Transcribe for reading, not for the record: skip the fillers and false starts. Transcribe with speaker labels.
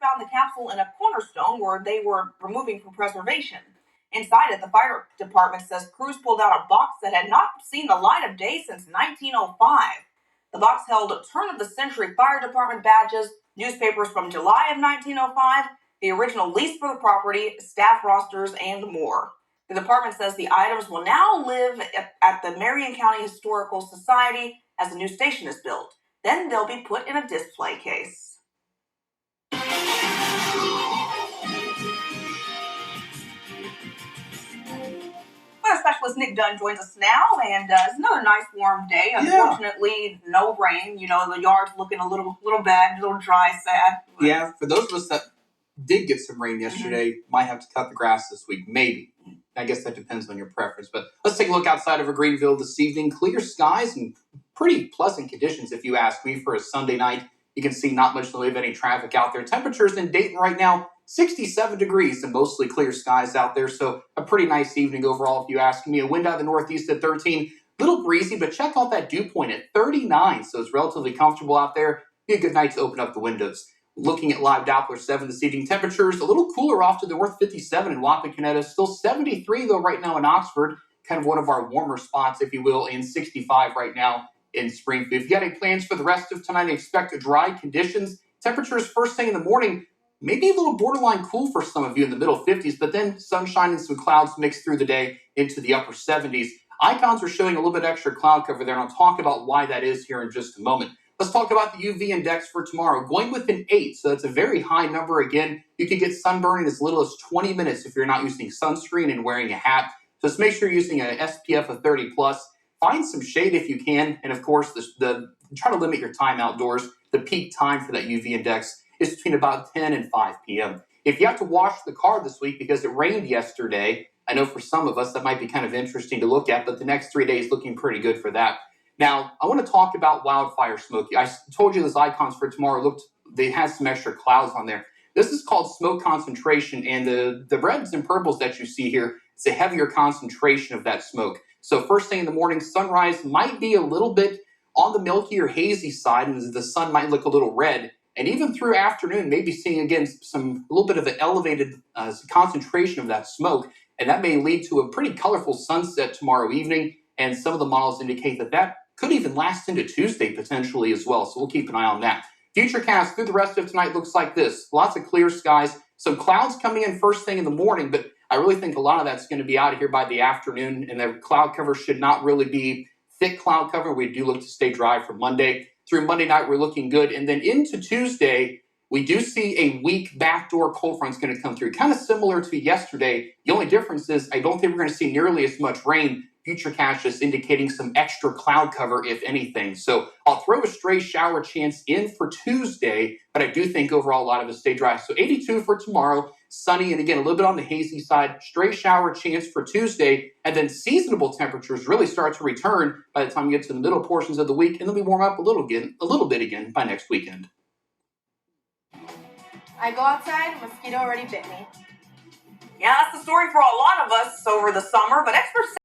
Speaker 1: found the capsule in a cornerstone where they were removing for preservation. Inside it, the fire department says crews pulled out a box that had not seen the light of day since 1905. The box held turn of the century fire department badges, newspapers from July of 1905, the original lease for the property, staff rosters, and more. The department says the items will now live at the Marion County Historical Society as a new station is built. Then they'll be put in a display case. Weather specialist Nick Dunn joins us now, and it's another nice warm day. Unfortunately, no rain. You know, the yard's looking a little bad, a little dry, sad.
Speaker 2: But... yeah, for those of us that did get some rain yesterday, might have to cut the grass this week, maybe. I guess that depends on your preference. But let's take a look outside of Greenville this evening. Clear skies and pretty pleasant conditions, if you ask me, for a Sunday night. You can see not much in the way of any traffic out there. Temperatures in Dayton right now, 67 degrees and mostly clear skies out there. So a pretty nice evening overall, if you ask me. A wind out of the northeast at 13. A little breezy, but check out that dew point at 39. So it's relatively comfortable out there. Be a good night to open up the windows. Looking at live Doppler 7 this evening, temperatures a little cooler off to the north, 57 in Wapakoneta. Still 73, though, right now in Oxford. Kind of one of our warmer spots, if you will, and 65 right now in Springfield. If you got any plans for the rest of tonight, expect dry conditions. Temperatures first thing in the morning, maybe a little borderline cool for some of you in the middle 50s, but then sunshine and some clouds mixed through the day into the upper 70s. Icons are showing a little bit extra cloud cover there, and I'll talk about why that is here in just a moment. Let's talk about the UV index for tomorrow. Going with an 8, so that's a very high number again. You could get sunburn in as little as 20 minutes if you're not using sunscreen and wearing a hat. Just make sure you're using an SPF of 30+. Find some shade if you can. And, of course, try to limit your time outdoors. The peak time for that UV index is between about 10 and 5 p.m. If you have to wash the car this week because it rained yesterday, I know for some of us that might be kind of interesting to look at, but the next 3 days looking pretty good for that. Now, I want to talk about wildfire smoke. I told you those icons for tomorrow they had some extra clouds on there. This is called smoke concentration, and the reds and purples that you see here, it's a heavier concentration of that smoke. So first thing in the morning, sunrise might be a little bit on the milky or hazy side, and the sun might look a little red. And even through afternoon, maybe seeing again a little bit of an elevated concentration of that smoke, and that may lead to a pretty colorful sunset tomorrow evening. And some of the models indicate that could even last into Tuesday potentially as well. So we'll keep an eye on that. Futurecast through the rest of tonight looks like this. Lots of clear skies. Some clouds coming in first thing in the morning, but I really think a lot of that's going to be out of here by the afternoon. And the cloud cover should not really be thick cloud cover. We do look to stay dry for Monday. Through Monday night, we're looking good. And then into Tuesday, we do see a weak backdoor cold front's going to come through. Kind of similar to yesterday. The only difference is I don't think we're going to see nearly as much rain. Futurecast just indicating some extra cloud cover, if anything. So I'll throw a stray shower chance in for Tuesday, but I do think overall a lot of it stay dry. So 82 for tomorrow, sunny, and again, a little bit on the hazy side. Stray shower chance for Tuesday, and then seasonable temperatures really start to return by the time you get to the middle portions of the week, and then we warm up a little bit again by next weekend.
Speaker 3: I go outside, a mosquito already bit me.
Speaker 1: Yeah, that's the story for a lot of us over the summer, but experts